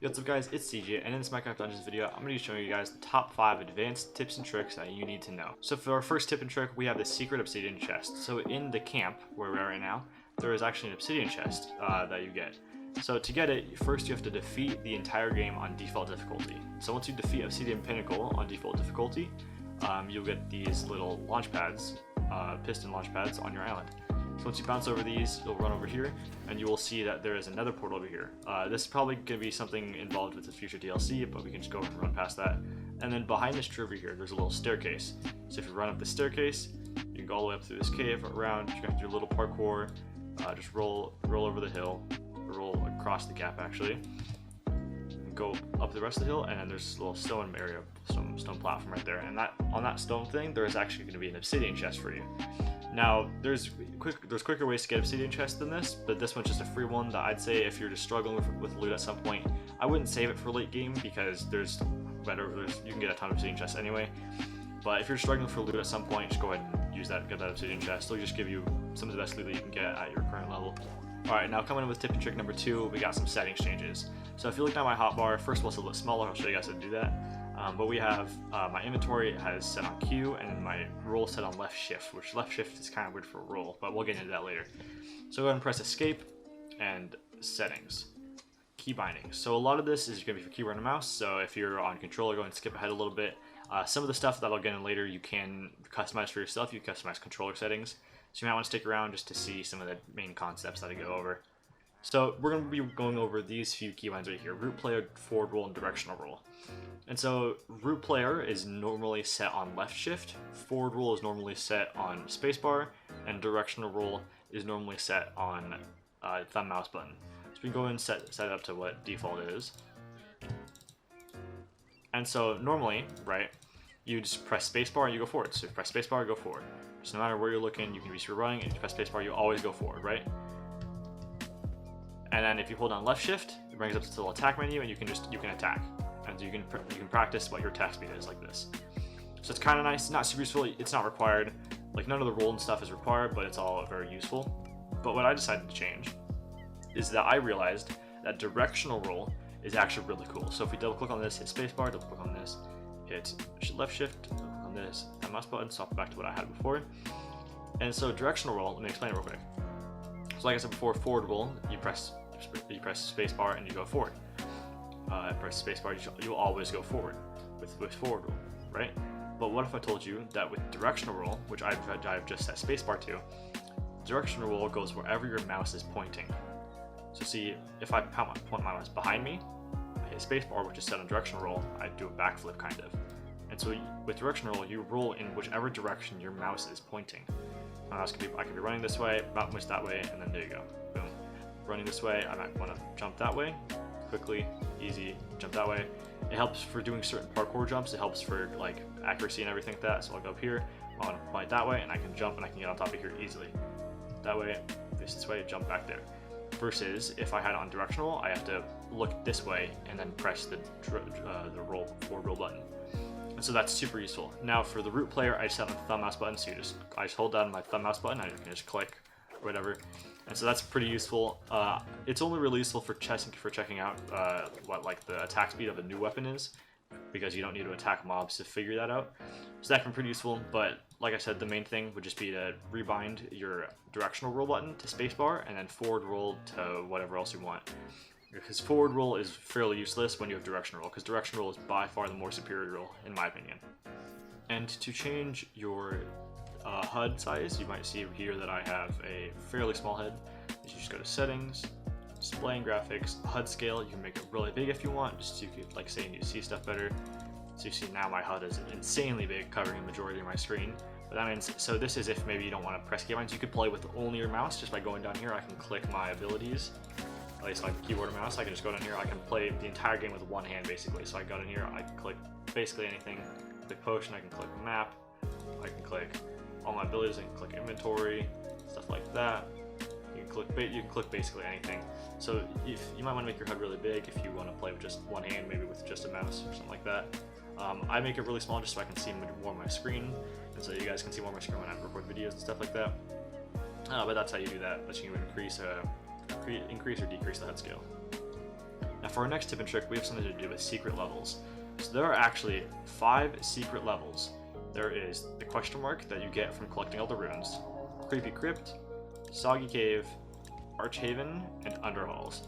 What's up guys, it's CJ, and in this Minecraft Dungeons video, I'm going to be showing you guys the top 5 advanced tips and tricks that you need to know. So for our first tip and trick, we have the secret obsidian chest. So in the camp, where we are right now, there is actually an obsidian chest that you get. So to get it, first you have to defeat the entire game on default difficulty. So once you defeat Obsidian Pinnacle on default difficulty, you'll get these little launch pads, piston launch pads on your island. So once you bounce over these, you'll run over here, and you will see that there is another portal over here. This is probably going to be something involved with the future DLC, but we can just go and run past that. And then behind this tree over here, there's a little staircase. So if you run up the staircase, you can go all the way up through this cave, around, you have to do a little parkour, just roll over the hill, roll across the gap actually, go up the rest of the hill, and then there's this little stone area, stone platform right there, and on that stone thing, there is actually going to be an obsidian chest for you. Now, there's quicker ways to get obsidian chests than this, but this one's just a free one that I'd say if you're just struggling with loot at some point, I wouldn't save it for late game because you can get a ton of obsidian chests anyway. But if you're struggling for loot at some point, just go ahead and get that obsidian chest. It'll just give you some of the best loot that you can get at your current level. Alright, now coming in with tip and trick number 2, we got some settings changes. So if you look down my hotbar, first of all it's a little smaller, I'll show you guys how to do that. But we have my inventory has set on Q, and then my roll set on left shift, which left shift is kind of weird for a roll, but we'll get into that later. So go ahead and press escape and settings. Key bindings. So a lot of this is going to be for keyboard and mouse, so if you're on controller, go ahead and skip ahead a little bit. Some of the stuff that I'll get in later you can customize for yourself. You can customize controller settings, so you might want to stick around just to see some of the main concepts that I go over. So we're going to be going over these few keybinds right here: root player, forward roll, and directional roll. And so root player is normally set on left shift, forward roll is normally set on spacebar, and directional roll is normally set on thumb mouse button. So we can go ahead and set it up to what default is. And so normally, right, you just press spacebar and you go forward. So if you press spacebar, go forward. So no matter where you're looking, you can be running, and if you press spacebar, you always go forward, right? And then if you hold down left shift, it brings up this little attack menu, and you can attack. And so you can practice what your attack speed is like this. So it's kind of nice. Not super useful. It's not required. Like none of the roll and stuff is required, but it's all very useful. But what I decided to change is that I realized that directional roll is actually really cool. So if we double click on this, hit spacebar, double click on this, hit left shift, double click on this, and mouse button, swap back to what I had before. And so directional roll, let me explain it real quick. So like I said before, forward roll, you press spacebar and you go forward. Press spacebar, you'll always go forward with forward roll, right? But what if I told you that with directional roll, which I've just set spacebar to, directional roll goes wherever your mouse is pointing. So see, if I point my mouse behind me, I hit spacebar, which is set on directional roll, I do a backflip kind of. And so with directional roll, you roll in whichever direction your mouse is pointing. My mouse I can be running this way, mouse that way, and then there you go, boom. Running this way, I might want to jump that way, quickly, easy, jump that way. It helps for doing certain parkour jumps. It helps for like accuracy and everything like that. So I'll go up here, I want to point that way, and I can jump and I can get on top of here easily. That way, this way, jump back there. Versus if I had it on directional, I have to look this way and then press the forward roll button. And so that's super useful. Now for the root player, I just have a thumb mouse button, so I just hold down my thumb mouse button, I can just click or whatever. And so that's pretty useful. It's only really useful for checking out what like the attack speed of a new weapon is, because you don't need to attack mobs to figure that out. So that can be pretty useful, but like I said, the main thing would just be to rebind your directional roll button to spacebar and then forward roll to whatever else you want. Because forward roll is fairly useless when you have directional roll, because directional roll is by far the more superior roll, in my opinion. And to change your HUD size, you might see here that I have a fairly small head. You just go to settings, display and graphics, HUD scale. You can make it really big if you want, just so you could like say you see stuff better. So you see now my HUD is insanely big, covering the majority of my screen. But that means, so this is if maybe you don't want to press keybinds. You could play with only your mouse just by going down here. I can click my abilities, at least like keyboard or mouse. I can just go down here. I can play the entire game with one hand basically. So I go down here, I can click basically anything. Click potion, I can click map, I can click all my abilities, I can click inventory, stuff like that. You can click basically anything. So if you might want to make your HUD really big if you want to play with just one hand, maybe with just a mouse or something like that. I make it really small just so I can see more of my screen, and so you guys can see more of my screen when I record videos and stuff like that. But that's how you do that. That you can increase or decrease the HUD scale. Now for our next tip and trick, we have something to do with secret levels. So there are actually 5 secret levels. There is the question mark that you get from collecting all the runes, Creepy Crypt, Soggy Cave, Archhaven, and Underhalls.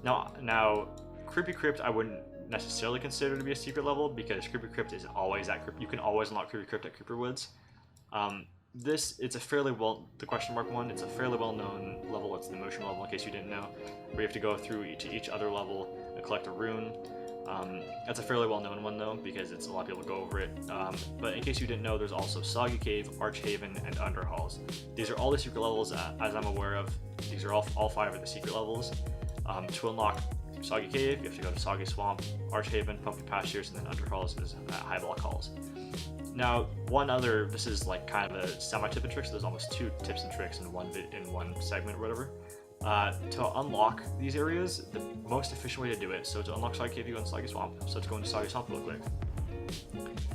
Now, Creepy Crypt I wouldn't necessarily consider to be a secret level because Creepy Crypt is always at you can always unlock Creepy Crypt at Creeper Woods. It's a fairly the question mark one. It's a fairly well-known level. It's the motion level, in case you didn't know, where you have to go through each other level and collect a rune. That's a fairly well-known one though, because it's a lot of people go over it. But in case you didn't know, there's also Soggy Cave, Archhaven, and Underhalls. These are all the secret levels as I'm aware of. These are all 5 of the secret levels. To unlock Soggy Cave, you have to go to Soggy Swamp, Archhaven, Pumpkin Pastures, and then Underhalls is High Block Halls. Now, this is like kind of a semi-tip and trick, so there's almost 2 tips and tricks in one segment or whatever. To unlock these areas, the most efficient way to do it, so to unlock Soggy Cave, you go into Soggy Swamp, so let's go into Soggy Swamp real quick.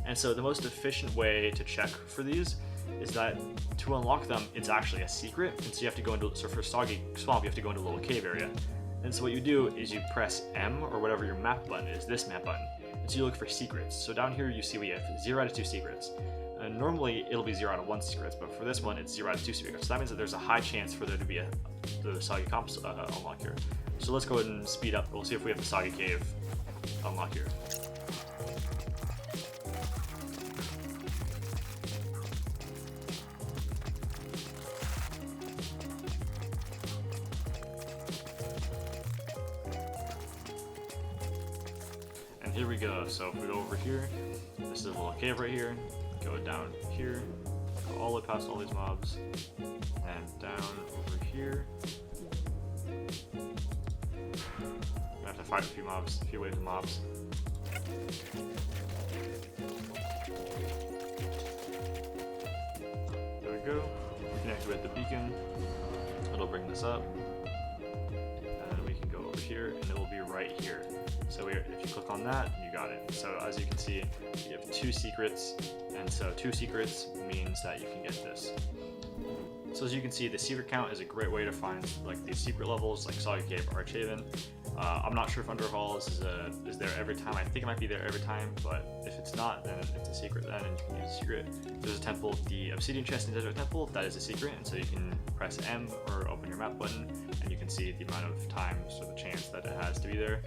And so the most efficient way to check for these is that to unlock them, it's actually a secret, and so you have to go into, so for Soggy Swamp, you have to go into a little cave area. And so what you do is you press M, or whatever your map button is, this map button, and so you look for secrets. So down here you see we have 0 out of 2 secrets. And normally it'll be 0 out of 1 secrets, but for this one it's 0 out of 2 secrets. So that means that there's a high chance for there to be the Soggy Comps unlock here. So let's go ahead and speed up. We'll see if we have the Soggy Cave unlock here. And here we go. So if we go over here, this is a little cave right here. Go down here, go all the way past all these mobs, and down over here. I have to fight a few waves of mobs. There we go. We can activate the beacon. It'll bring this up. And we can go over here, and it will be right here. So if you click on that, you got it. So as you can see, you have 2 secrets, and so 2 secrets means that you can get this. So as you can see, the secret count is a great way to find like these secret levels, like Soggy Cave, Archhaven. I'm not sure if Underhalls is there every time. I think it might be there every time, but if it's not, then it's a secret then, and you can use a secret. There's a temple, the Obsidian chest in Desert Temple, that is a secret, and so you can press M or open your map button, and you can see the amount of times or the chance that it has to be there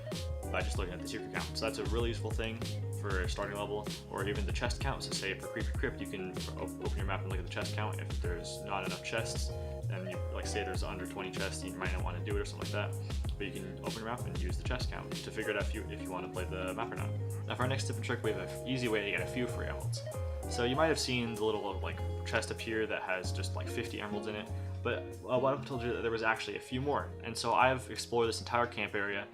by just looking at the secret count. So that's a really useful thing for a starting level, or even the chest count. So say for Creepy Crypt, you can open your map and look at the chest count. If there's not enough chests, then you, like say there's under 20 chests, you might not want to do it or something like that. But you can open your map and use the chest count to figure it out if you want to play the map or not. Now for our next tip and trick, we have an easy way to get a few free emeralds. So you might have seen the little like chest up here that has just like 50 emeralds in it, but what I've told you that there was actually a few more. And so I've explored this entire camp area.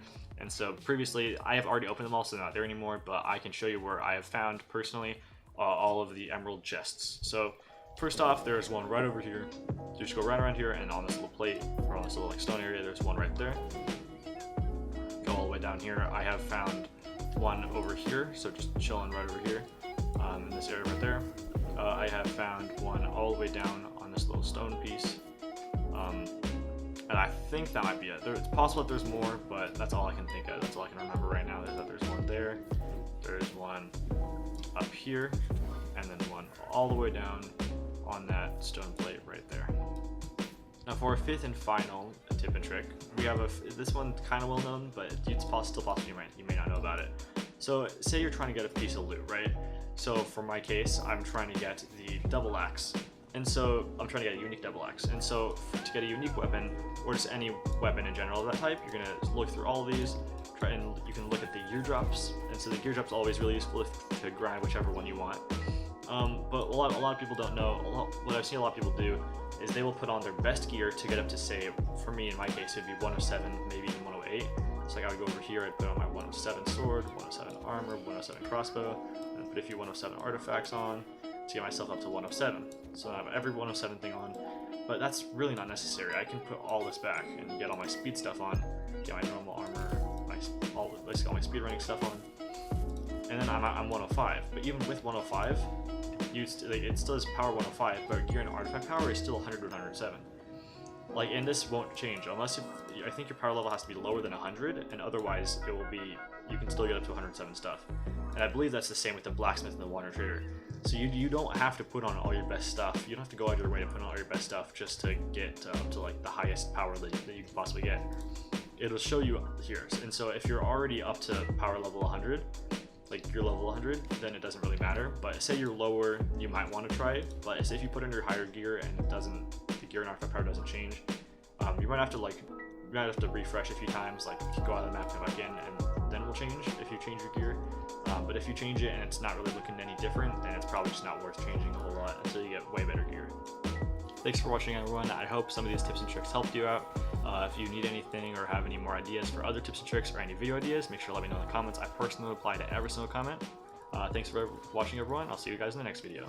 And so previously, I have already opened them all, so they're not there anymore, but I can show you where I have found, personally, all of the emerald chests. So first off, there's one right over here. You just go right around here, and on this little plate, or on this little like stone area, there's one right there. Go all the way down here. I have found one over here, so just chilling right over here, in this area right there. I have found one all the way down on this little stone piece. And I think that might be it. It's possible that there's more, but that's all I can think of. That's all I can remember right now, is that there's one there, there's one up here, and then one all the way down on that stone plate right there. Now for our 5th and final tip and trick, we have this one kind of well known, but it's still possible you may not know about it. So say you're trying to get a piece of loot, right? So for my case, I'm trying to get the double axe. And so I'm trying to get a unique double axe. And so to get a unique weapon, or just any weapon in general of that type, you're gonna look through all of these, you can look at the gear drops. And so the gear drops always really useful to grind whichever one you want. But a lot of people don't know. What I've seen a lot of people do is they will put on their best gear to get up to, say, for me in my case it'd be 107, maybe even 108. So like I would go over here, I'd put on my 107 sword, 107 armor, 107 crossbow, and put a few 107 artifacts on to get myself up to 107. So I have every 107 thing on, but that's really not necessary. I can put all this back and get all my speed stuff on, get my normal armor, basically all my speed running stuff on, and then I'm 105. But even with 105, it still has power 105, but gear and artifact power is still 100 to 107. Like, and this won't change unless I think your power level has to be lower than 100, and otherwise it will be, you can still get up to 107 stuff. And I believe that's the same with the blacksmith and the water trader. So you don't have to put on all your best stuff. You don't have to go out of your way to put on all your best stuff just to get up to like the highest power that you can possibly get. It'll show you here. And so if you're already up to power level 100, like you're level 100, then it doesn't really matter. But say you're lower, you might want to try it. But say if you put in your higher gear and it doesn't, the gear and artifact power doesn't change, you might have to refresh a few times, like go out of the map, come back in, and then it will change if you change your gear. But if you change it and it's not really looking any different, then it's probably just not worth changing a whole lot until you get way better gear. Thanks for watching, everyone. I hope some of these tips and tricks helped you out. If you need anything or have any more ideas for other tips and tricks or any video ideas, make sure to let me know in the comments. I personally reply to every single comment. Thanks for watching, everyone. I'll see you guys in the next video.